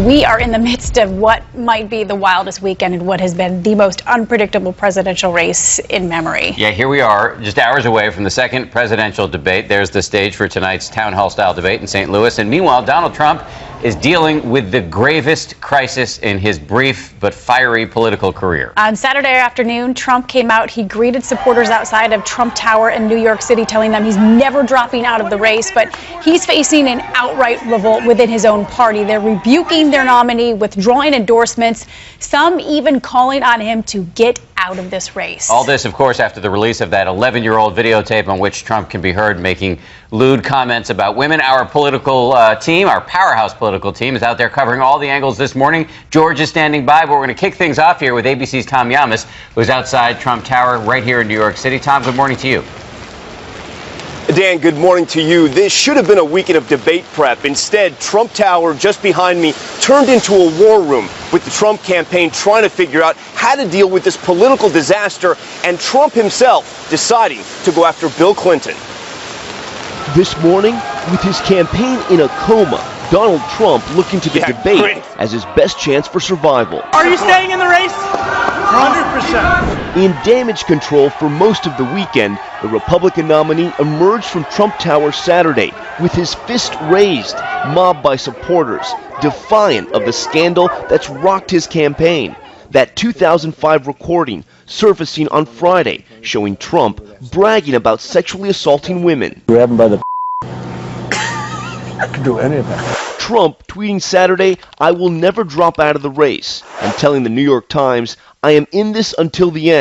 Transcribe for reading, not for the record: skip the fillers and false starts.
We are in the midst of what might be the wildest weekend in what has been the most unpredictable presidential race in memory. Yeah, here we are, just hours away from the second presidential debate. There's the stage for tonight's town hall-style debate in St. Louis. And meanwhile, Donald Trump is dealing with the gravest crisis in his brief but fiery political career. On Saturday afternoon, Trump came out. He greeted supporters outside of Trump Tower in New York City, telling them he's never dropping out of the race. But he's facing an outright revolt within his own party. They're rebuking their nominee, withdrawing endorsements, some even calling on him to get out of this race. All this, of course, after the release of that 11-year-old videotape on which Trump can be heard making lewd comments about women. Our political team, our powerhouse political team, is out there covering all the angles this morning. George is standing by, but we're going to kick things off here with ABC's Tom Llamas, who's outside Trump Tower right here in New York City. Tom, good morning to you. Dan, good morning to you. This should have been a weekend of debate prep. Instead, Trump Tower, just behind me, turned into a war room with the Trump campaign trying to figure out how to deal with this political disaster, and Trump himself deciding to go after Bill Clinton. This morning, with his campaign in a coma, Donald Trump looking to the debate as his best chance for survival. Are you staying in the race? 100%. In damage control for most of the weekend, the Republican nominee emerged from Trump Tower Saturday with his fist raised, mobbed by supporters, defiant of the scandal that's rocked his campaign. That 2005 recording surfacing on Friday, showing Trump bragging about sexually assaulting women. Grab him by the I could do anything. Trump tweeting Saturday, "I will never drop out of the race," and telling the New York Times, "I am in this until the end."